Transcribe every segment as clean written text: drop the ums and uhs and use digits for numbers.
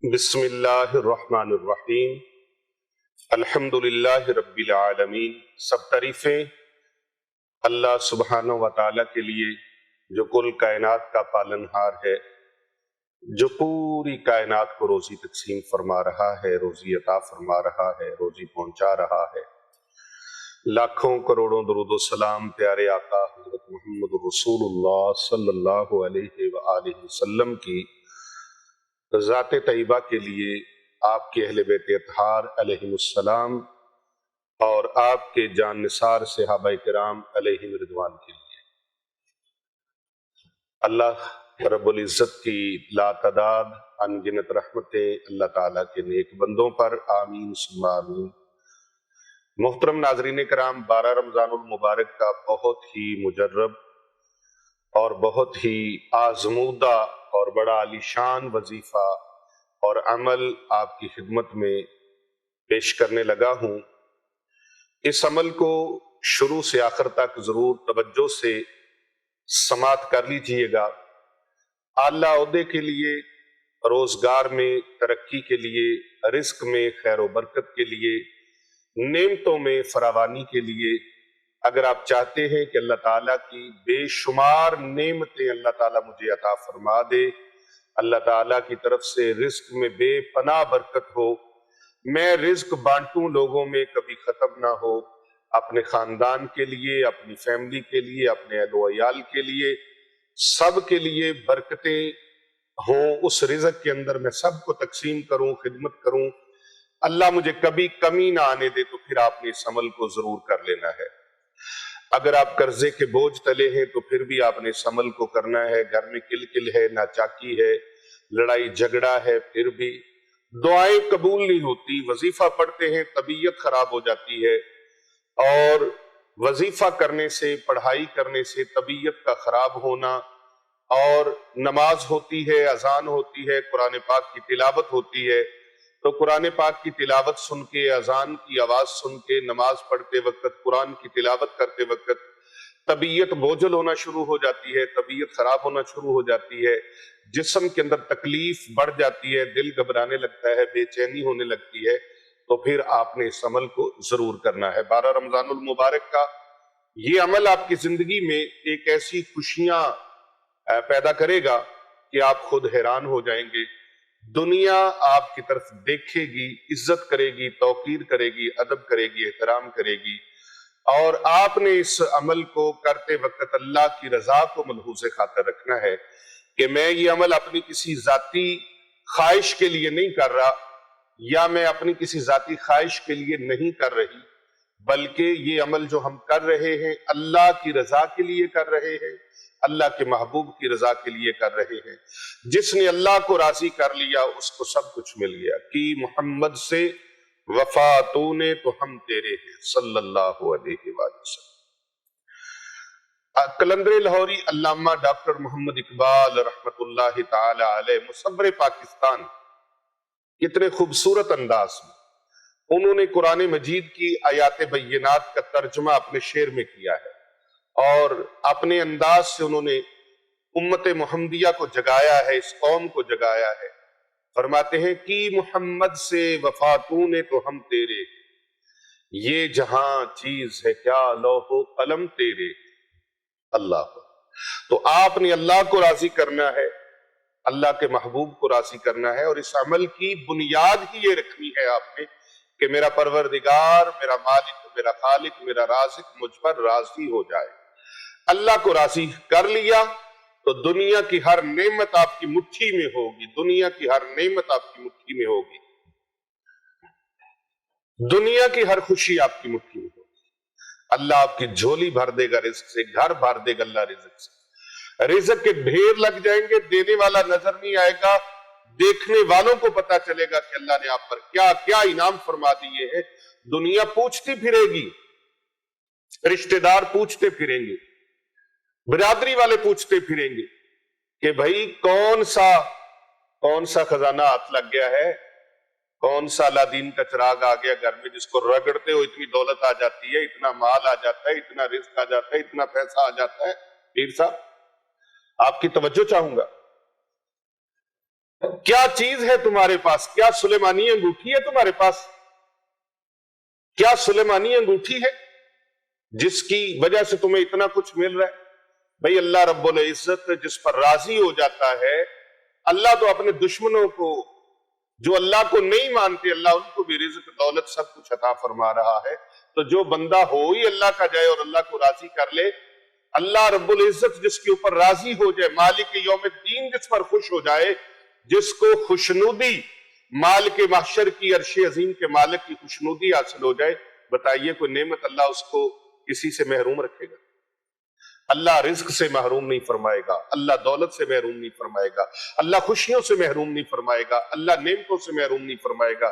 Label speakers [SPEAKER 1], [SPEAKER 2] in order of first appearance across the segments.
[SPEAKER 1] بسم اللہ الرحمن الرحیم۔ الحمدللہ رب العالمین۔ سب تعریفیں اللہ سبحانہ و تعالیٰ کے لیے جو کل کائنات کا پالنہار ہے، جو پوری کائنات کو روزی تقسیم فرما رہا ہے، روزی عطا فرما رہا ہے، روزی پہنچا رہا ہے۔ لاکھوں کروڑوں درود و سلام پیارے آقا حضرت محمد رسول اللہ صلی اللہ علیہ وآلہ وسلم کی ذات طیبہ کے لیے، آپ کے اہل بیت اطہار علیہم السلام اور آپ کے جان نثار صحابہ کرام علیہم رضوان کے لیے۔ اللہ رب العزت کی لا تعداد انگنت رحمتیں اللہ تعالیٰ کے نیک بندوں پر آمین ثم آمین۔ محترم ناظرین کرام، 12 رمضان المبارک کا بہت ہی مجرب اور بہت ہی آزمودہ اور بڑا عالیشان وظیفہ اور عمل آپ کی خدمت میں پیش کرنے لگا ہوں۔ اس عمل کو شروع سے آخر تک ضرور توجہ سے سماعت کر لیجئے گا۔ اعلیٰ عہدے کے لیے، روزگار میں ترقی کے لیے، رزق میں خیر و برکت کے لیے، نعمتوں میں فراوانی کے لیے، اگر آپ چاہتے ہیں کہ اللہ تعالیٰ کی بے شمار نعمتیں اللہ تعالیٰ مجھے عطا فرما دے، اللہ تعالیٰ کی طرف سے رزق میں بے پناہ برکت ہو، میں رزق بانٹوں لوگوں میں کبھی ختم نہ ہو، اپنے خاندان کے لیے، اپنی فیملی کے لیے، اپنے اہل و عیال کے لیے، سب کے لیے برکتیں ہوں، اس رزق کے اندر میں سب کو تقسیم کروں، خدمت کروں، اللہ مجھے کبھی کمی نہ آنے دے، تو پھر آپ نے اس عمل کو ضرور کر لینا ہے۔ اگر آپ قرضے کے بوجھ تلے ہیں تو پھر بھی آپ نے اس عمل کو کرنا ہے۔ گھر میں کل کل ہے، ناچاکی ہے، لڑائی جھگڑا ہے، پھر بھی دعائیں قبول نہیں ہوتی، وظیفہ پڑھتے ہیں طبیعت خراب ہو جاتی ہے، اور وظیفہ کرنے سے، پڑھائی کرنے سے طبیعت کا خراب ہونا، اور نماز ہوتی ہے، اذان ہوتی ہے، قرآن پاک کی تلاوت ہوتی ہے، تو قرآن پاک کی تلاوت سن کے، اذان کی آواز سن کے، نماز پڑھتے وقت، قرآن کی تلاوت کرتے وقت طبیعت بوجھل ہونا شروع ہو جاتی ہے، طبیعت خراب ہونا شروع ہو جاتی ہے، جسم کے اندر تکلیف بڑھ جاتی ہے، دل گھبرانے لگتا ہے، بے چینی ہونے لگتی ہے، تو پھر آپ نے اس عمل کو ضرور کرنا ہے۔ 12 رمضان المبارک کا یہ عمل آپ کی زندگی میں ایک ایسی خوشیاں پیدا کرے گا کہ آپ خود حیران ہو جائیں گے۔ دنیا آپ کی طرف دیکھے گی، عزت کرے گی، توقیر کرے گی، ادب کرے گی، احترام کرے گی، اور آپ نے اس عمل کو کرتے وقت اللہ کی رضا کو ملحوظ خاطر رکھنا ہے کہ میں یہ عمل اپنی کسی ذاتی خواہش کے لیے نہیں کر رہا، یا میں اپنی کسی ذاتی خواہش کے لیے نہیں کر رہی، بلکہ یہ عمل جو ہم کر رہے ہیں اللہ کی رضا کے لیے کر رہے ہیں، اللہ کے محبوب کی رضا کے لیے کر رہے ہیں۔ جس نے اللہ کو راضی کر لیا اس کو سب کچھ مل گیا۔ کی محمد سے وفا تو نے تو ہم تیرے ہیں، صلی اللہ علیہ وآلہ وسلم۔ قلندر لاہوری علامہ ڈاکٹر محمد اقبال رحمت اللہ تعالی علیہ، مصور پاکستان، کتنے خوبصورت انداز میں انہوں نے قرآن مجید کی آیات بینات کا ترجمہ اپنے شعر میں کیا ہے، اور اپنے انداز سے انہوں نے امت محمدیہ کو جگایا ہے، اس قوم کو جگایا ہے۔ فرماتے ہیں کہ محمد سے وفا تو نے تو ہم تیرے، یہ جہاں چیز ہے کیا لوح و قلم تیرے، اللہ۔ تو آپ نے اللہ کو راضی کرنا ہے، اللہ کے محبوب کو راضی کرنا ہے، اور اس عمل کی بنیاد ہی یہ رکھنی ہے آپ نے کہ میرا پروردگار، میرا مالک، میرا خالق، میرا رازق مجھ پر راضی ہو جائے۔ اللہ کو راضی کر لیا تو دنیا کی ہر نعمت آپ کی مٹھی میں ہوگی، دنیا کی ہر نعمت آپ کی مٹھی میں ہوگی، دنیا کی ہر خوشی آپ کی مٹھی میں ہوگی۔ اللہ آپ کی جھولی بھر دے گا رزق سے، گھر بھر دے گا اللہ رزق سے، رزق کے ڈھیر لگ جائیں گے، دینے والا نظر نہیں آئے گا، دیکھنے والوں کو پتا چلے گا کہ اللہ نے آپ پر کیا کیا انعام فرما دیے ہیں۔ دنیا پوچھتی پھرے گی، رشتہ دار پوچھتے پھریں گے، برادری والے پوچھتے پھریں گے کہ بھائی کون سا خزانہ ہاتھ لگ گیا ہے، کون سا الادین کا چراغ آ گیا گھر میں، جس کو رگڑتے ہو اتنی دولت آ جاتی ہے، اتنا مال آ جاتا ہے، اتنا رزق آ جاتا ہے، اتنا پیسہ آ جاتا ہے۔ پیر صاحب، آپ کی توجہ چاہوں گا۔ کیا چیز ہے تمہارے پاس؟ کیا سلیمانی انگوٹھی ہے تمہارے پاس؟ کیا سلیمانی انگوٹھی ہے جس کی وجہ سے تمہیں اتنا کچھ مل رہا ہے؟ بھئی اللہ رب العزت جس پر راضی ہو جاتا ہے، اللہ تو اپنے دشمنوں کو، جو اللہ کو نہیں مانتے، اللہ ان کو بھی رزق، دولت، سب کچھ عطا فرما رہا ہے۔ تو جو بندہ ہو ہی اللہ کا جائے اور اللہ کو راضی کر لے، اللہ رب العزت جس کے اوپر راضی ہو جائے، مالک یوم الدین جس پر خوش ہو جائے، جس کو خوشنودی مالک محشر کی عرش عظیم کے مالک کی خوشنودی حاصل ہو جائے، بتائیے کوئی نعمت اللہ اس کو کسی سے محروم رکھے گا؟ اللہ رزق سے محروم نہیں فرمائے گا، اللہ دولت سے محروم نہیں فرمائے گا، اللہ خوشیوں سے محروم نہیں فرمائے گا، اللہ نعمتوں سے محروم نہیں فرمائے گا۔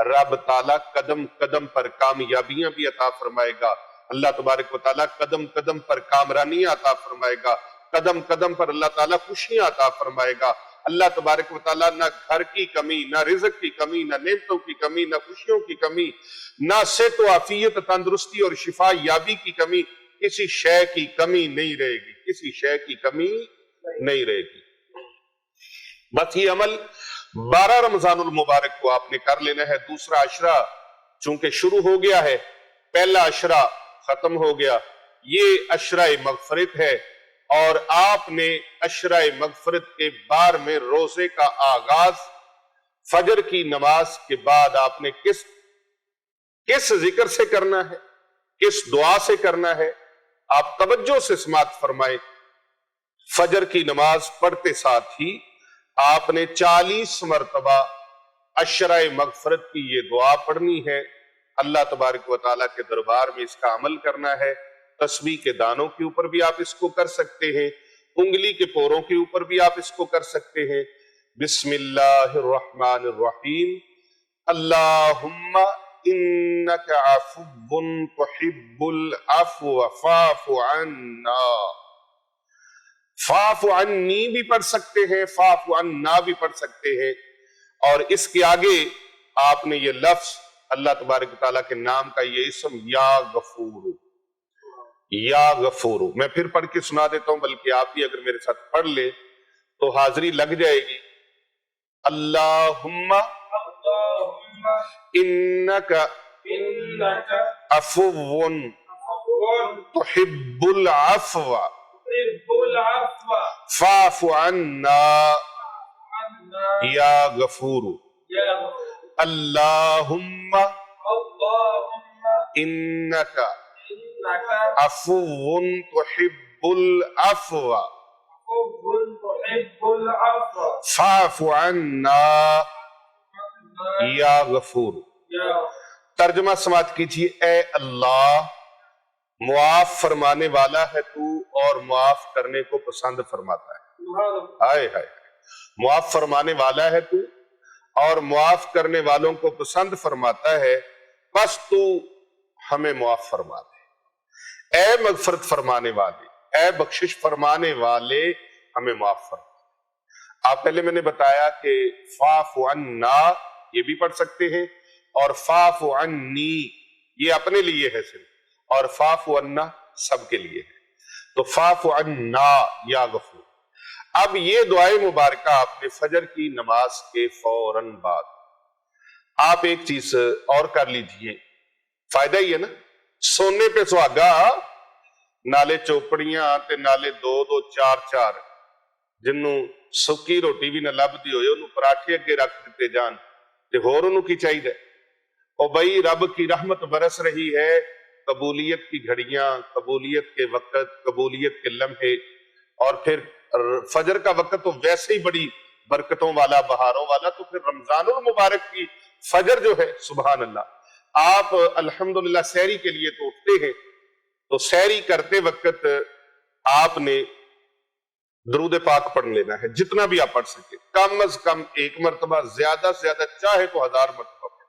[SPEAKER 1] رب تعالیٰ قدم قدم پر کامیابیاں بھی عطا فرمائے گا، اللہ تبارک و تعالیٰ قدم قدم پر کامرانیاں عطا فرمائے گا، قدم قدم پر اللہ تعالیٰ خوشیاں عطا فرمائے گا۔ اللہ تبارک و تعالیٰ نہ گھر کی کمی، نہ رزق کی کمی، نہ نعمتوں کی کمی، نہ خوشیوں کی کمی، نہ صحت و عافیت، تندرستی اور شفا یابی کی کمی، کسی شے کی کمی نہیں رہے گی، کسی شے کی کمی نہیں رہے گی۔ بس یہ عمل 12 رمضان المبارک کو آپ نے کر لینا ہے۔ دوسرا عشرہ چونکہ شروع ہو گیا ہے، پہلا عشرہ ختم ہو گیا، یہ عشرہ مغفرت ہے، اور آپ نے عشرہ مغفرت کے بار میں روزے کا آغاز فجر کی نماز کے بعد آپ نے کس ذکر سے کرنا ہے، کس دعا سے کرنا ہے، آپ توجہ سے سماعت فرمائیں۔ فجر کی نماز پڑھتے ساتھ ہی آپ نے 40 مرتبہ عشرہ مغفرت کی یہ دعا پڑھنی ہے، اللہ تبارک و تعالیٰ کے دربار میں اس کا عمل کرنا ہے۔ تسبیح کے دانوں کے اوپر بھی آپ اس کو کر سکتے ہیں، انگلی کے پوروں کے اوپر بھی آپ اس کو کر سکتے ہیں۔ بسم اللہ الرحمن الرحیم، اللہم انک عفو تحب العفو فاعف عنا۔ فاعف عنی بھی پڑھ سکتے ہیں، فاعف عنا بھی پڑھ سکتے ہیں، اور اس کے آگے آپ نے یہ لفظ اللہ تبارک تعالیٰ کے نام کا یہ اسم یا غفور، یا غفور، میں پھر پڑھ کے سنا دیتا ہوں، بلکہ آپ بھی اگر میرے ساتھ پڑھ لیں تو حاضری لگ جائے گی۔ اللہم انک عفو تحب العفو فاعف عنا یا غفور۔ اللہم انک عفو تحب العفو فاعف عنا یا غفور۔ ترجمہ سماعت کیجئے، اے اللہ معاف فرمانے والا ہے تو، اور معاف کرنے کو پسند فرماتا ہے۔ ہائے ہائے، معاف فرمانے والا ہے تو اور معاف کرنے والوں کو پسند فرماتا ہے، بس تو ہمیں معاف فرما دے۔ اے مغفرت فرمانے والے، اے بخشش فرمانے والے، ہمیں معاف فرما۔ آپ پہلے میں نے بتایا کہ فاعف عنا یہ بھی پڑھ سکتے ہیں، اور فاعف عنی یہ اپنے لیے ہے صرف، اور فاعف عنا سب کے لیے ہے۔ تو فاعف عنا یا غفور۔ اب یہ دعائے مبارکہ آپ نے فجر کی نماز کے فوراً بعد آپ ایک چیز اور کر لیجئے، فائدہ ہی ہے نا، سونے پہ سہاگا، نالے چوپڑیاں تے نالے دو دو چار چار، جنوں سکی روٹی بھی نہ لبدی ہوئے انہوں پراٹھے اگے رکھ دیتے جان، تے ہور انہوں کی چاہیے، او بھائی رب کی رحمت برس رہی ہے، قبولیت کی گھڑیاں، قبولیت کے وقت، قبولیت کے لمحے، اور پھر فجر کا وقت تو ویسے ہی بڑی برکتوں والا، بہاروں والا، تو پھر رمضان المبارک کی فجر جو ہے، سبحان اللہ، آپ الحمدللہ سحری کے لیے تو اٹھتے ہیں، تو سحری کرتے وقت آپ نے درود پاک پڑھ لینا ہے، جتنا بھی آپ پڑھ سکیں، کم از کم 1 مرتبہ، زیادہ سے زیادہ چاہے تو 1000 مرتبہ پڑھ،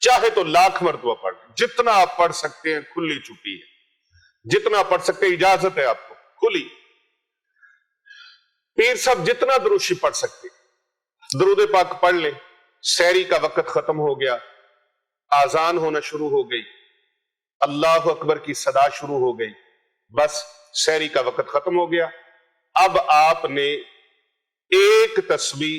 [SPEAKER 1] چاہے تو 1,00,000 مرتبہ پڑھ، جتنا آپ پڑھ سکتے ہیں، کھلی چھٹی ہے، جتنا پڑھ سکتے ہیں، اجازت ہے آپ کو کھلی۔ پیر صاحب جتنا دروشی پڑھ سکتے درود پاک پڑھ لیں۔ سحری کا وقت ختم ہو گیا، آذان ہونا شروع ہو گئی، اللہ اکبر کی صدا شروع ہو گئی، بس سحری کا وقت ختم ہو گیا۔ اب آپ نے ایک تسبیح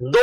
[SPEAKER 1] 2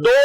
[SPEAKER 1] 2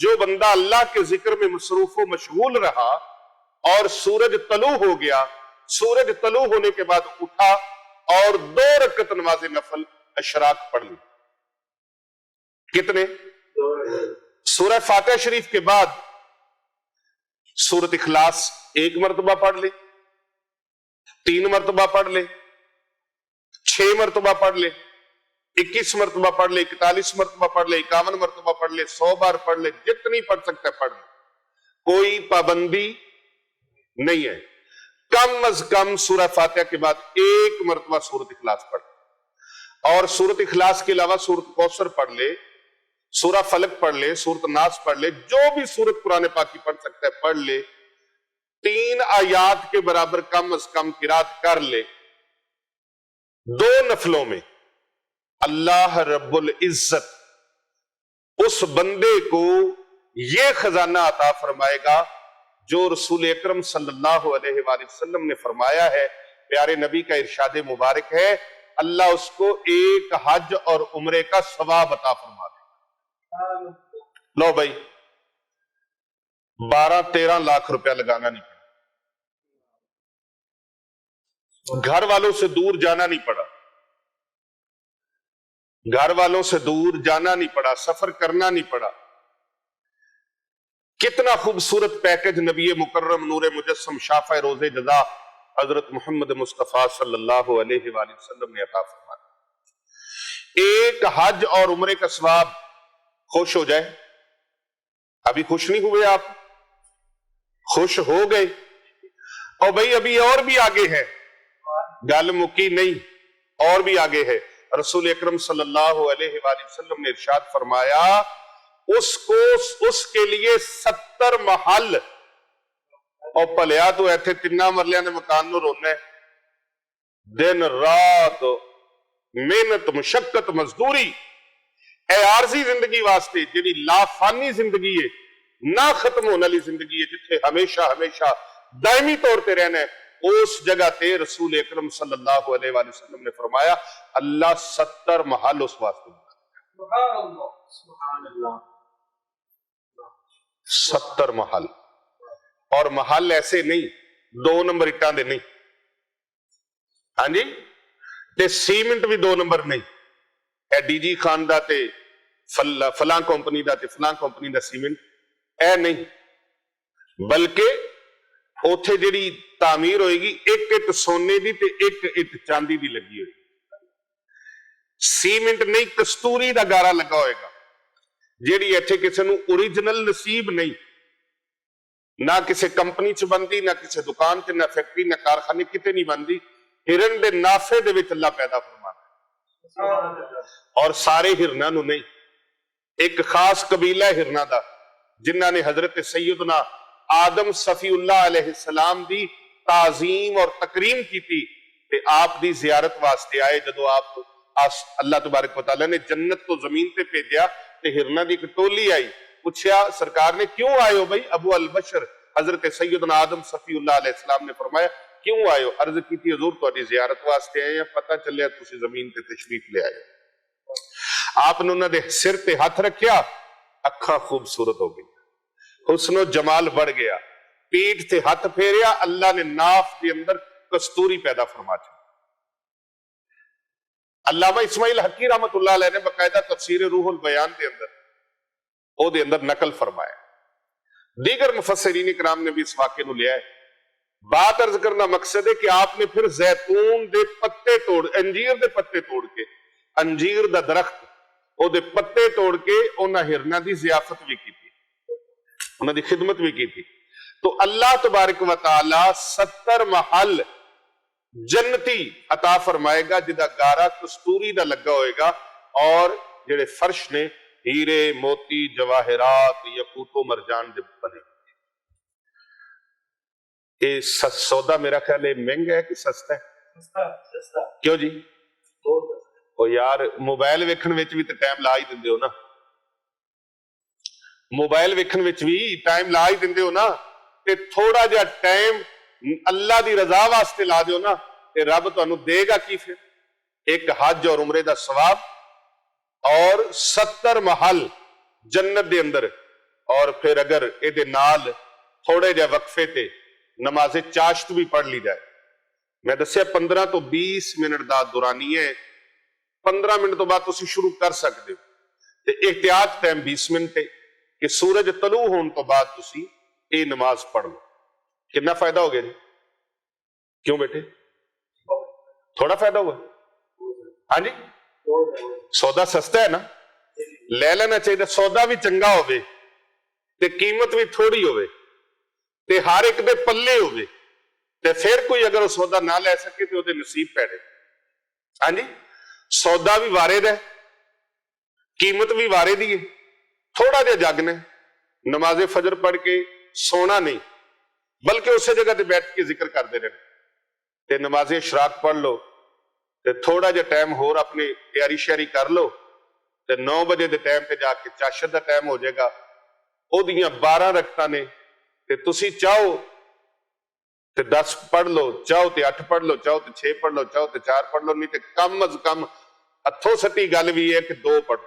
[SPEAKER 1] جو بندہ اللہ کے ذکر میں مصروف و مشغول رہا اور سورج طلوع ہو گیا، سورج طلوع ہونے کے بعد اٹھا اور 2 رکعت نماز نفل اشراق پڑھ لی. کتنے؟ سورہ فاتحہ شریف کے بعد سورۃ اخلاص 1 مرتبہ پڑھ لے، 3 مرتبہ پڑھ لے، 6 مرتبہ پڑھ لے، 21 مرتبہ پڑھ لے، 41 مرتبہ پڑھ لے، 51 مرتبہ پڑھ لے، 100 بار پڑھ لے، جتنی پڑھ سکتا ہے پڑھ لے، کوئی پابندی نہیں ہے. کم از کم سورہ فاتحہ کے بعد 1 مرتبہ سورۃ اخلاص پڑھ لے، اور سورۃ اخلاص کے علاوہ سورۃ کوثر پڑھ لے، سورہ فلق پڑھ لے، سورۃ ناس پڑھ لے، جو بھی سورۃ قرآن پاک کی پڑھ سکتا ہے پڑھ لے. 3 آیات کے برابر کم از کم قرات کر لے. 2 نفلوں میں اللہ رب العزت اس بندے کو یہ خزانہ عطا فرمائے گا جو رسول اکرم صلی اللہ علیہ وآلہ وسلم نے فرمایا ہے. پیارے نبی کا ارشاد مبارک ہے، اللہ اس کو 1 حج اور عمرے کا ثواب عطا فرما دے. لو بھائی 12-13 لاکھ روپیہ لگانا نہیں پڑا، گھر والوں سے دور جانا نہیں پڑا، گھر والوں سے دور جانا نہیں پڑا، سفر کرنا نہیں پڑا. کتنا خوبصورت پیکج نبی مکرم نور مجسم شافع روز جزا حضرت محمد مصطفیٰ صلی اللہ علیہ وآلہ وسلم نے عطا فرمایا. 1 حج اور عمرے کا ثواب. خوش ہو جائے. ابھی خوش نہیں ہوئے؟ آپ خوش ہو گئے؟ اور بھائی ابھی اور بھی آگے ہے، گل مکی نہیں، اور بھی آگے ہے. رسول اکرم صلی اللہ علیہ وآلہ وسلم نے ارشاد فرمایا اس کے لیے 70 محل. اور پلیا تو ایتھے 3 مرلیاں نے مکان نو رونا ہے، دن رات محنت مشقت مزدوری، اے عارضی زندگی واسطے جیڑی لافانی زندگی ہے، نہ ختم ہونے والی زندگی ہے، جتھے ہمیشہ ہمیشہ دائمی طور پہ رہنا ہے. اس جگہ تے رسول اکرم صلی اللہ علیہ وآلہ وسلم نے فرمایا اللہ 70 محل اس واسطے. سبحان اللہ. 70 محل. اور محل ایسے نہیں 2 نمبر اٹاں دے نہیں، ہاں جی، تے سیمنٹ بھی 2 نمبر نہیں، اے ڈی جی خان دا تے فلاں کمپنی دا تے فلاں کمپنی دا سیمنٹ اے نہیں، بلکہ اوتھے جڑی تعمیر ہوئے گی 1 اٹ سونے دی تے 1 اٹ چاندی دی لگی ہوئی. سیمنٹ نہیں، کستوری دا گارا لگا ہوئے گا، جیڑی ایتھے کسے نو اوریجنل نصیب نہیں، نہ کسے کمپنی چ بندی، نہ کسے دکان تے، نہ فیکٹری، نہ کارخانے کتے نہیں بندی. ہرن دے نافے دے وچ اللہ پیدا فرمانا، اور سارے ہرناں نو نہیں. ایک خاص قبیلہ ہرناں دا جنہاں نے حضرت سیدنا آدم صفی اللہ علیہ السلام دی تعظیم اور تکریم کی تھی تے آپ دی زیارت واسطے آئے. جدو آپ اللہ تبارک و تعالیٰ نے جنت کو زمین تے بھیجا تے ہرنا دی ایک ٹولی آئی. پوچھا سرکار نے کیوں آئے ہو بھائی؟ ابو البشر حضرت سیدنا آدم صفی اللہ علیہ السلام نے فرمایا کیوں آئے ہو؟ عرض کی تھی حضور تہاڈی زیارت واسطے آئے ہیں، پتہ چلیا تسی زمین تے تشریف لے آئے. آپ نے انہاں دے سر تے ہاتھ رکھیا، اکھاں خوبصورت ہو گئی، حسن و جمال بڑھ گیا. پیٹھ تے ہاتھ پھیریا، اللہ نے ناف کے اندر کستوری پیدا فرما دی. علامہ اسماعیل حقی رحمت اللہ علیہ نے باقاعدہ تفسیر روح البیان دے اندر نقل فرمایا. دیگر مفسرین کرام نے بھی اس واقعے نو لیا ہے. بات عرض کرنا مقصد ہے کہ آپ نے پھر زیتون دے پتے توڑ، انجیر دے پتے توڑ کے، انجیر دا درخت او دے پتے توڑ کے انہاں ہرناں دی ضیافت بھی کی تھی، انہاں دی خدمت بھی کی تھی. تو اللہ تبارک و تعالی 70 محل جنتی عطا فرمائے گا جدا گارا کستوری دا لگا ہوئے گا، اور جڑے فرش نے ہیرے موتی جواہرات یاقوت و مرجان دے بنے. یہ سودا میرا خیال ہے مہنگا ہے کہ سستا ہے؟ کیوں جی؟ او یار موبائل ویکھن وچ بھی تے ٹائم لا ہی دیندے ہو نا، موبائل ویکھن وچ بھی ٹائم لا ہی دیندے ہو نا، تے تھوڑا جا ٹائم اللہ دی رضا واسطے لا دیو نا، تے رب تانوں دے گا کی پھر؟ 1 حج اور عمرے دا ثواب، اور 70 محل جنت دے اندر، اور پھر اگر ਇਹਦੇ ਨਾਲ ਥੋੜੇ ਜਿਹੇ ਵਕਫੇ ਤੇ ਨਮਾਜ਼ੇ ਚਾਸ਼ਤ ਵੀ ਪੜ ਲਈ ਜਾਏ। ਮੈਂ ਦੱਸਿਆ 15 ਤੋਂ 20 ਮਿੰਟ ਦਾ ਦੁਰਾਨੀ ਹੈ, 15 ਮਿੰਟ ਤੋਂ ਬਾਅਦ ਤੁਸੀਂ ਸ਼ੁਰੂ ਕਰ ਸਕਦੇ ਹੋ ਤੇ ਇhtiyat ਟਾਈਮ 20 ਮਿੰਟ ਹੈ ਕਿ ਸੂਰਜ ਤਲੂ ਹੋਣ ਤੋਂ ਬਾਅਦ ਤੁਸੀਂ ਇਹ ਨਮਾਜ਼ ਪੜ ਲਓ। ਕਿੰਨਾ ਫਾਇਦਾ ਹੋ ਗਿਆ ਜੀ? ਕਿਉਂ ਬੇਟੇ? ਥੋੜਾ ਫਾਇਦਾ ਹੋਇਆ? ਹਾਂਜੀ, ਸੌਦਾ ਸਸਤਾ ਹੈ ਨਾ, ਲੈ ਲੈਣਾ ਚਾਹੀਦਾ। ਸੌਦਾ ਵੀ ਚੰਗਾ ਹੋਵੇ ਤੇ ਕੀਮਤ ਵੀ ਥੋੜੀ ਹੋਵੇ ਤੇ ਹਰ ਇੱਕ ਦੇ ਪੱਲੇ ਹੋਵੇ ਤੇ ਫਿਰ ਕੋਈ ਅਗਰ ਉਹ ਸੌਦਾ ਨਾ ਲੈ ਸਕੇ ਤੇ ਉਹਦੇ ਨਸੀਬ ਪੈੜੇ। ਹਾਂਜੀ, ਸੌਦਾ ਵੀ ਵਾਰੇ ਦਾ, ਕੀਮਤ ਵੀ ਵਾਰੇ ਦੀ ਹੈ। ਥੋੜਾ ਜਿਹਾ ਜਗਨਾ, ਨਮਾਜ਼ੇ ਫਜਰ ਪੜ੍ਹ ਕੇ ਸੋਣਾ ਨਹੀਂ, ਬਲਕਿ ਉਸੇ ਜਗ੍ਹਾ ਤੇ ਬੈਠ ਕੇ ਜ਼ਿਕਰ ਕਰਦੇ ਰਹਿਣਾ ਤੇ ਨਮਾਜ਼ੇ ਇਸ਼ਰਾਕ ਪੜ੍ਹ ਲਓ ਤੇ ਥੋੜਾ ਜਿਹਾ ਟਾਈਮ ਹੋਰ ਆਪਣੀ ਤਿਆਰੀ ਸ਼ਿਆਰੀ ਕਰ ਲਓ ਤੇ 9 ਵਜੇ ਦੇ ਟਾਈਮ ਤੇ ਜਾ ਕੇ ਚਾਸ਼ਤ ਦਾ ਟਾਈਮ ਹੋ ਜਾਏਗਾ। ਉਹਦੀਆਂ 12 ਰਕਤਾਂ ਨੇ ਤੇ ਤੁਸੀਂ ਚਾਹੋ ਤੇ 10 ਪੜ੍ਹ ਲਓ, ਚਾਹੋ ਤੇ 8 ਪੜ੍ਹ ਲਓ, ਚਾਹੋ ਤੇ 6 ਪੜ੍ਹ ਲਓ, ਚਾਹੋ ਤੇ 4 ਪੜ੍ਹ ਲਓ, ਨਹੀਂ ਤੇ ਕਮ ਅਜ਼ ਕਮ ਹੱਥੋਂ ਸੱਟੀ ਗੱਲ ਵੀ ਹੈ ਕਿ 2 ਪੜ੍ਹ।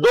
[SPEAKER 1] 2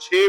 [SPEAKER 1] 6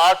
[SPEAKER 1] 8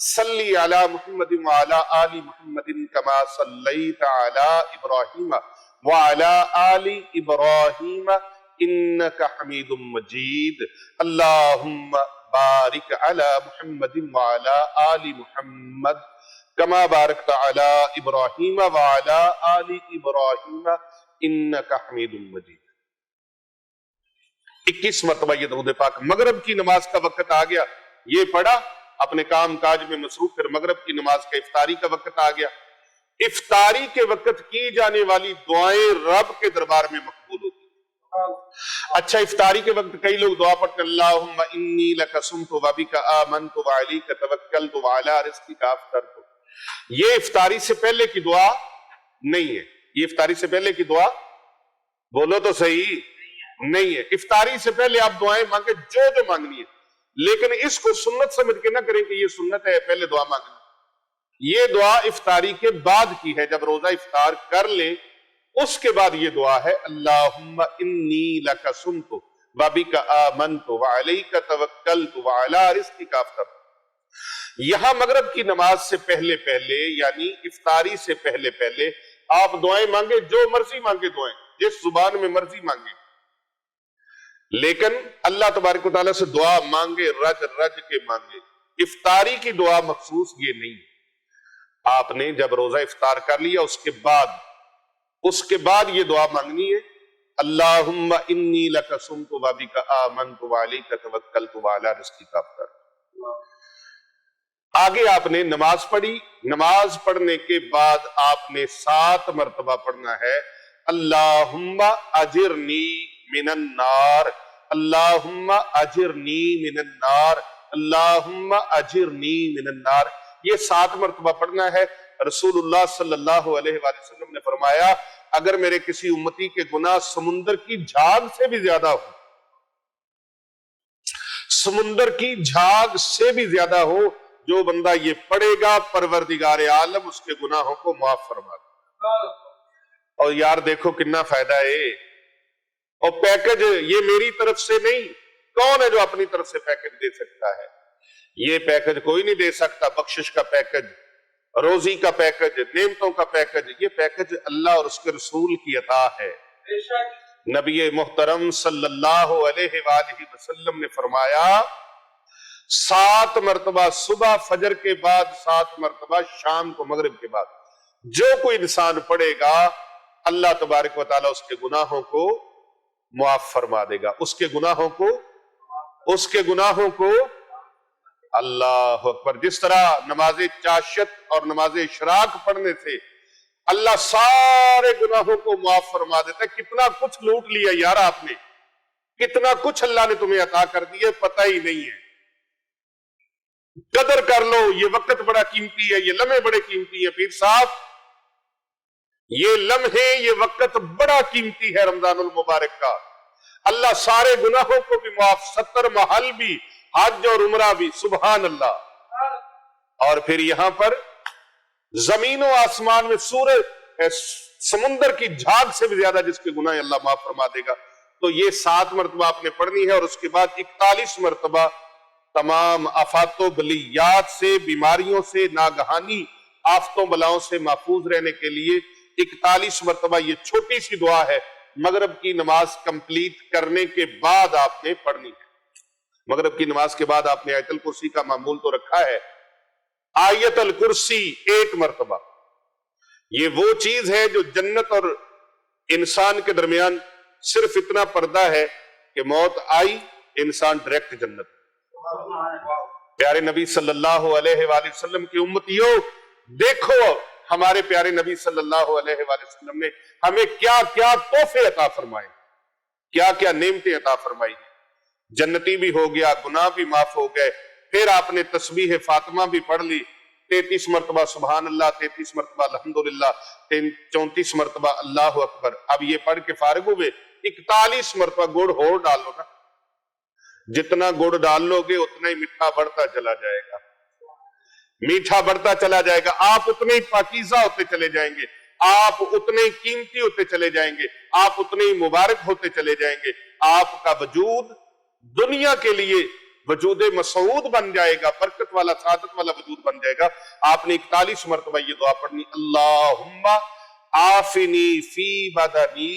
[SPEAKER 1] صلی علی محمد وعلی آل محمد کما صلیت علی ابراہیم وعلی آل ابراہیم انک حمید مجید اللہم بارک علی محمد وعلی آل محمد کما بارکت علی ابراہیم وعلی آل ابراہیم انک حمید مجید۔ 21 مرتبہ یہ درود پاک۔ مغرب کی نماز کا وقت آ گیا، یہ پڑھا، اپنے کام کاج میں مصروف، پھر مغرب کی نماز کا افطاری کا وقت آ گیا۔ افطاری کے وقت کی جانے والی دعائیں رب کے دربار میں مقبول ہوتی ہیں۔ اچھا، افطاری کے وقت کئی لوگ دعا پڑھتے ہیں اللہم انی لک صمت وبک آمنت وعلیک توکلت وعلی رزقک افطرت۔ یہ افطاری سے پہلے کی دعا نہیں ہے، یہ افطاری سے پہلے کی دعا بولو تو صحیح نہیں ہے۔ افطاری سے پہلے آپ دعائیں مانگیں جو مانگنی ہے، لیکن اس کو سنت سمجھ کے نہ کریں کہ یہ سنت ہے پہلے دعا مانگنا۔ یہ دعا افطاری کے بعد کی ہے، جب روزہ افطار کر لیں اس کے بعد یہ دعا ہے اللہم انی لک صمت وبک آمنت وعلیک توکلت وعلی رزقک افطرت۔ یہاں مغرب کی نماز سے پہلے یعنی افطاری سے پہلے آپ دعائیں مانگیں، جو مرضی مانگے دعائیں، جس زبان میں مرضی مانگے، لیکن اللہ تبارک و تعالیٰ سے دعا مانگے رج کے مانگے۔ افطاری کی دعا مخصوص یہ نہیں، آپ نے جب روزہ افطار کر لیا اس کے بعد یہ دعا مانگنی ہے اللہم انی لک صمت وبک آمنت وعلیک توکلت وعلی رزقک افطرت۔ آگے آپ نے نماز پڑھی، نماز پڑھنے کے بعد آپ نے 7 مرتبہ پڑھنا ہے اللہم اجرنی من النار، اللہم اجرنی من النار، اللہم اجرنی من النار۔ یہ 7 مرتبہ پڑھنا ہے۔ رسول اللہ صلی اللہ علیہ وآلہ وسلم نے فرمایا اگر میرے کسی امتی کے گناہ سمندر کی جھاگ سے بھی زیادہ ہو، سمندر کی جھاگ سے بھی زیادہ ہو، جو بندہ یہ پڑھے گا پروردگار عالم اس کے گناہوں کو معاف فرما دے۔ اور یار دیکھو کتنا فائدہ ہے، اور پیکج یہ میری طرف سے نہیں، کون ہے جو اپنی طرف سے پیکج دے سکتا ہے؟ یہ پیکج کوئی نہیں دے سکتا، بخشش کا پیکج، روزی کا پیکج، نعمتوں کا پیکج، یہ پیکج اللہ اور اس کے رسول کی عطا ہے۔ نبی محترم صلی اللہ علیہ وآلہ وسلم نے فرمایا 7 مرتبہ صبح فجر کے بعد، 7 مرتبہ شام کو مغرب کے بعد، جو کوئی انسان پڑھے گا اللہ تبارک و تعالیٰ اس کے گناہوں کو معاف فرما دے گا، اس کے گناہوں کو اللہ اکبر۔ جس طرح نماز چاشت اور نماز اشراق پڑھنے سے اللہ سارے گناہوں کو معاف فرما دیتا ہے۔ کتنا کچھ لوٹ لیا یار آپ نے، کتنا کچھ اللہ نے تمہیں عطا کر دیا پتہ ہی نہیں ہے۔ قدر کر لو، یہ وقت بڑا قیمتی ہے، یہ لمحے بڑے قیمتی ہیں پیر صاحب، یہ لمحے یہ وقت بڑا قیمتی ہے رمضان المبارک کا۔ اللہ سارے گناہوں کو بھی معاف، 70 محل بھی، حج اور عمرہ بھی، سبحان اللہ۔ اور پھر یہاں پر زمین و آسمان میں سورج سمندر کی جھاگ سے بھی زیادہ جس کے گناہ اللہ معاف فرما دے گا۔ تو یہ 7 مرتبہ آپ نے پڑھنی ہے، اور اس کے بعد 41 مرتبہ تمام آفات و بلیات سے، بیماریوں سے، ناگہانی آفتوں بلاؤں سے محفوظ رہنے کے لیے 41 مرتبہ یہ چھوٹی سی دعا ہے، مغرب کی نماز کمپلیٹ کرنے کے بعد آپ نے پڑھنی ہے۔ مغرب کی نماز کے بعد آپ نے آیت الکرسی کا معمول تو رکھا ہے، آیت الکرسی 1 مرتبہ۔ یہ وہ چیز ہے جو جنت اور انسان کے درمیان صرف اتنا پردہ ہے کہ موت آئی انسان ڈائریکٹ جنت۔ پیارے نبی صلی اللہ علیہ وآلہ وسلم کی امتیوں، دیکھو ہمارے پیارے نبی صلی اللہ علیہ وآلہ وسلم نے ہمیں کیا کیا تحفے عطا فرمائے، کیا کیا نعمتیں عطا فرمائی۔ جنتی بھی ہو گیا، گناہ بھی معاف ہو گئے، پھر آپ نے تسبیح فاطمہ بھی پڑھ لی، 33 مرتبہ سبحان اللہ، 33 مرتبہ الحمدللہ، 34 مرتبہ اللہ اکبر۔ اب یہ پڑھ کے فارغ ہوئے، 41 مرتبہ گڑ ہو ڈالو نا، جتنا گڑ ڈال لو گے اتنا ہی میٹھا بڑھتا چلا جائے گا، میٹھا بڑھتا چلا جائے گا، آپ اتنے ہی پاکیزہ ہوتے چلے جائیں گے، آپ اتنے ہی قیمتی ہوتے چلے جائیں گے، آپ اتنے ہی مبارک ہوتے چلے جائیں گے۔ آپ کا وجود دنیا کے لیے وجود مسعود بن جائے گا، برکت والا سعادت والا وجود بن جائے گا۔ آپ نے 41 مرتبہ یہ دعا پڑھنی، اللہم آفنی فی بدنی،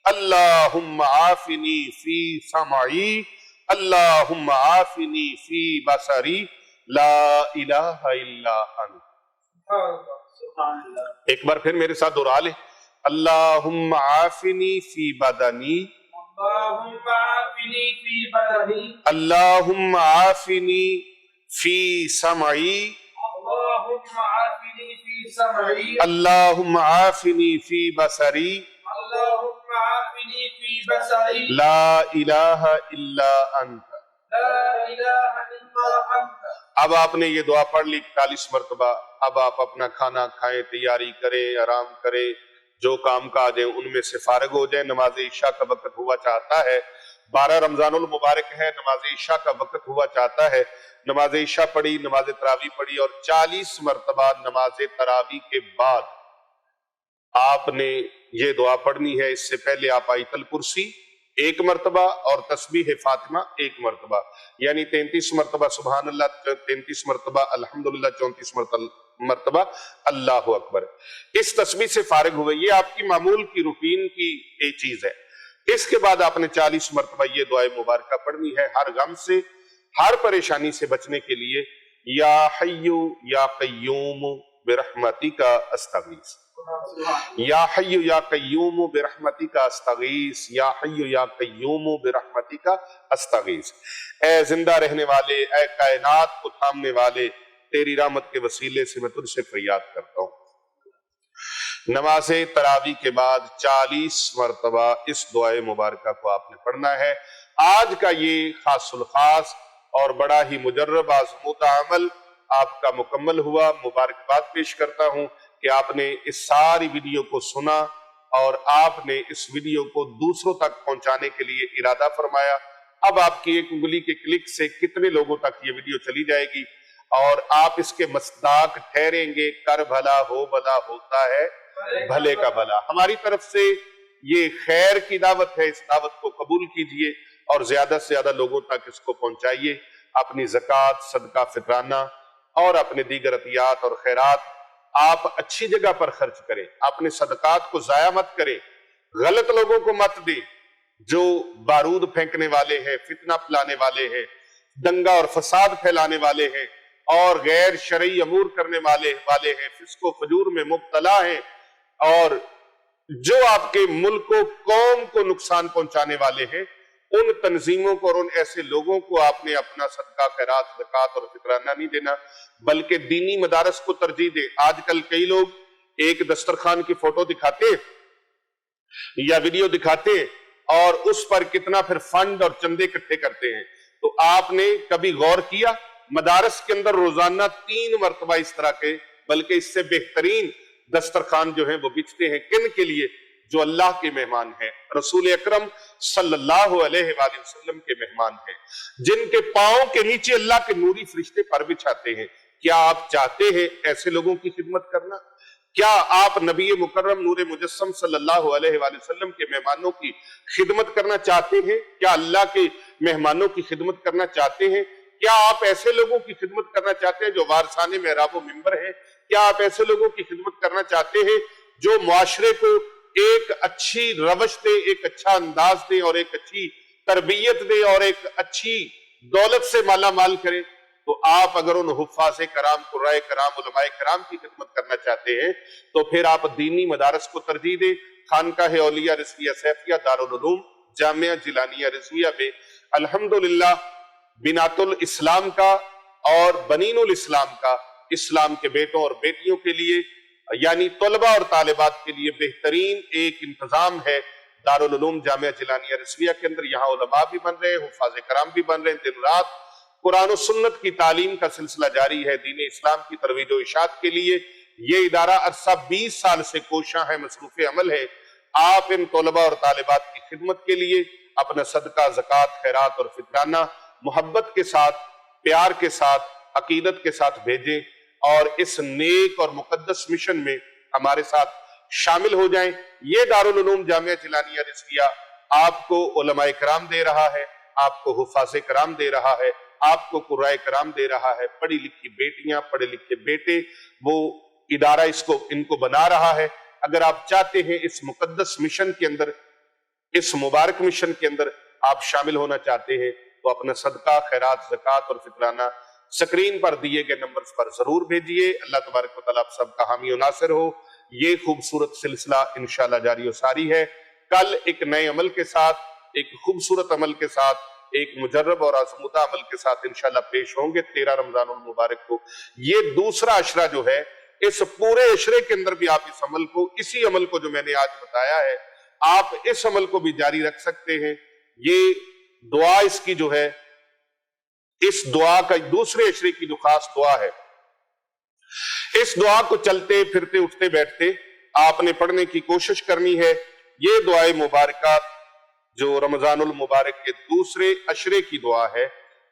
[SPEAKER 1] اللہم آفنی فی سمعی، اللہم آفنی فی بصری، لا الہ الا انت۔ ایک بار پھر میرے ساتھ دہرا لیں، اللہم آفنی فی بدنی،
[SPEAKER 2] اللہم عافنی فی بدنی،
[SPEAKER 1] اللہم آفنی فی سمعی،
[SPEAKER 2] اللہم عافنی فی سمعی،
[SPEAKER 1] اللہم آفنی فی بصری،
[SPEAKER 2] اللہم عافنی فی بصری،
[SPEAKER 1] لا الہ الا انت۔
[SPEAKER 2] لا الہ الا انت۔
[SPEAKER 1] اب آپ نے یہ دعا پڑھ لی 41 مرتبہ۔ اب آپ اپنا کھانا کھائیں، تیاری کریں، آرام کریں، جو کام کاج ہیں ان میں سے فارغ ہو جائیں۔ نماز عشاء کا وقت ہوا چاہتا ہے، 12 رمضان المبارک ہے، نماز عشاء کا وقت ہوا چاہتا ہے۔ نماز عشاء پڑھی، نماز تراویح پڑھی، اور 40 مرتبہ نماز تراویح کے بعد آپ نے یہ دعا پڑھنی ہے۔ اس سے پہلے آپ آیت الکرسی 1 مرتبہ اور تسبیح فاطمہ 1 مرتبہ، یعنی 33 مرتبہ سبحان اللہ، 33 مرتبہ الحمدللہ، 34 مرتبہ اللہ اکبر۔ اس تسبیح سے فارغ ہوئے، یہ آپ کی معمول کی روٹین کی ایک چیز ہے۔ اس کے بعد آپ نے 40 مرتبہ یہ دعائے مبارکہ پڑھنی ہے، ہر غم سے، ہر پریشانی سے بچنے کے لیے۔ یا حی یا قیوم برحمتک استغیث، یا حی یا قیوم برحمتک استغیث، یا حی یا قیوم برحمتک استغیث۔ اے زندہ رہنے والے، اے کائنات کو تھامنے والے، تیری رحمت کے وسیلے سے میں تجھ سے فریاد کرتا ہوں۔ نماز تراویح کے بعد 40 مرتبہ اس دعائے مبارکہ کو آپ نے پڑھنا ہے۔ آج کا یہ خاص الخاص اور بڑا ہی مجرب آزمودہ عمل آپ کا مکمل ہوا۔ مبارکباد پیش کرتا ہوں کہ آپ نے اس ساری ویڈیو کو سنا اور آپ نے اس ویڈیو کو دوسروں تک پہنچانے کے لیے ارادہ فرمایا۔ اب آپ کی ایک انگلی کے کلک سے کتنے لوگوں تک یہ ویڈیو چلی جائے گی اور آپ اس کے مصداق ٹھہریں گے۔ کر بھلا ہو بھلا ہوتا ہے بھلے کا بھلا۔ ہماری طرف سے یہ خیر کی دعوت ہے، اس دعوت کو قبول کیجئے اور زیادہ سے زیادہ لوگوں تک اس کو پہنچائیے۔ اپنی زکوٰۃ، صدقہ فطرانہ اور اپنے دیگر عطیات اور خیرات آپ اچھی جگہ پر خرچ کریں۔ اپنے صدقات کو ضائع مت کریں، غلط لوگوں کو مت دیں جو بارود پھینکنے والے ہیں، فتنہ پھیلانے والے ہیں، دنگا اور فساد پھیلانے والے ہیں اور غیر شرعی امور کرنے والے ہیں، فسق و فجور میں مبتلا ہیں، اور جو آپ کے ملک و قوم کو نقصان پہنچانے والے ہیں۔ ان تنظیموں کو اور ان ایسے لوگوں کو آپ نے اپنا صدقہ، خیرات، زکوٰۃ اور فطرانہ نہیں دینا، بلکہ دینی مدارس کو ترجیح دے۔ آج کل کئی لوگ ایک دسترخوان کی فوٹو دکھاتے یا ویڈیو دکھاتے اور اس پر کتنا پھر فنڈ اور چندے اکٹھے کرتے ہیں۔ تو آپ نے کبھی غور کیا مدارس کے اندر روزانہ 3 مرتبہ اس طرح کے، بلکہ اس سے بہترین دسترخوان جو ہیں وہ بچتے ہیں؟ کن کے لیے؟ جو اللہ کے مہمان ہیں، رسول اکرم صلی اللہ علیہ وآلہ وسلم کے مہمان ہیں، جن کے پاؤں کے نیچے اللہ کے نوری فرشتے پر بچھاتے ہیں۔ کیا آپ چاہتے ہیں ایسے لوگوں کی خدمت کرنا؟ کیا آپ نبی مکرم نور مجسم صلی اللہ علیہ وآلہ وسلم کے مہمانوں کی خدمت کرنا چاہتے ہیں؟ کیا اللہ کے مہمانوں کی خدمت کرنا چاہتے ہیں؟ کیا آپ ایسے لوگوں کی خدمت کرنا چاہتے ہیں جو وارثان محراب و منبر ہیں؟ کیا آپ ایسے لوگوں کی خدمت کرنا چاہتے ہیں جو معاشرے کو ایک اچھی روش دے، ایک اچھا انداز دے اور ایک اچھی تربیت دے اور ایک اچھی دولت سے مالا مال کرے؟ تو آپ اگر ان حفاظ کرام، قرائے کرام، علماء کرام کی خدمت کرنا چاہتے ہیں تو پھر آپ دینی مدارس کو ترجیح دیں۔ خانقاہ اولیاء رضویہ سیفیہ دارالعلوم جامعہ جیلانیہ رضویہ میں الحمدللہ بنات الاسلام کا اور بنین الاسلام کا، اسلام کے بیٹوں اور بیٹیوں کے لیے یعنی طلبہ اور طالبات کے لیے بہترین ایک انتظام ہے۔ دارالعلوم جامعہ جیلانیہ رضویہ کے اندر یہاں علماء بھی بن رہے ہیں، حفاظ کرام بھی بن رہے ہیں، دن رات قرآن و سنت کی تعلیم کا سلسلہ جاری ہے۔ دین اسلام کی ترویج و اشاعت کے لیے یہ ادارہ عرصہ 20 سال سے کوشاں ہے، مصروف عمل ہے۔ آپ ان طلبہ اور طالبات کی خدمت کے لیے اپنا صدقہ، زکوٰۃ، خیرات اور فطرانہ محبت کے ساتھ، پیار کے ساتھ، عقیدت کے ساتھ بھیجیں اور اس نیک اور مقدس مشن میں ہمارے ساتھ شامل ہو جائیں۔ یہ دارالعلوم جامعہ جیلانیہ رضویہ آپ کو علماء کرام دے رہا ہے، آپ کو حفاظ کرام دے رہا ہے، آپ کو قرآن کرام دے رہا ہے، پڑھی لکھی بیٹیاں، پڑھے لکھے بیٹے، وہ ادارہ ان کو بنا رہا ہے۔ اگر آپ چاہتے ہیں اس مقدس مشن کے اندر، اس مبارک مشن کے اندر آپ شامل ہونا چاہتے ہیں تو اپنا صدقہ، خیرات، زکوٰۃ اور فطرانہ سکرین پر دیے گئے نمبرز پر ضرور بھیجئے۔ اللہ تبارک و تعالیٰ آپ سب کا حامی و ناصر ہو۔ یہ خوبصورت سلسلہ انشاءاللہ جاری و ساری ہے۔ کل ایک نئے عمل کے ساتھ، ایک خوبصورت عمل کے ساتھ، ایک مجرب اور آزمودہ عمل کے ساتھ انشاءاللہ پیش ہوں گے 13 رمضان المبارک کو۔ یہ دوسرا عشرہ جو ہے، اس پورے عشرے کے اندر بھی آپ اس عمل کو، اسی عمل کو جو میں نے آج بتایا ہے، آپ اس عمل کو بھی جاری رکھ سکتے ہیں۔ یہ دعا اس کی جو ہے، اس دعا کا دوسرے عشرے کی جو خاص دعا ہے، اس دعا کو چلتے پھرتے اٹھتے بیٹھتے آپ نے پڑھنے کی کوشش کرنی ہے۔ یہ دعائے مبارکہ جو رمضان المبارک کے دوسرے عشرے کی دعا ہے،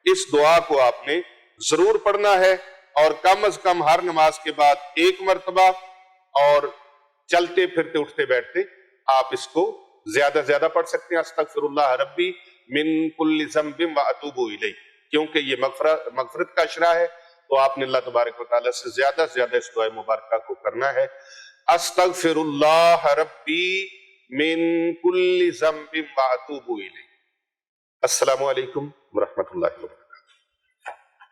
[SPEAKER 1] اس دعا کو آپ نے ضرور پڑھنا ہے، اور کم از کم ہر نماز کے بعد ایک مرتبہ، اور چلتے پھرتے اٹھتے بیٹھتے آپ اس کو زیادہ زیادہ پڑھ سکتے ہیں۔ استغفر اللہ ربی من کل ذنب واتوب الیہ، کیونکہ یہ مغفرت کا عشرہ ہے، تو آپ نے اللہ تبارک و تعالیٰ سے زیادہ سے زیادہ اس دعائے مبارکہ کو کرنا ہے۔ استغفر اللہ ربی من کل ذنب واتوب الیہ۔ السلام علیکم ورحمۃ اللہ وبرکاتہ۔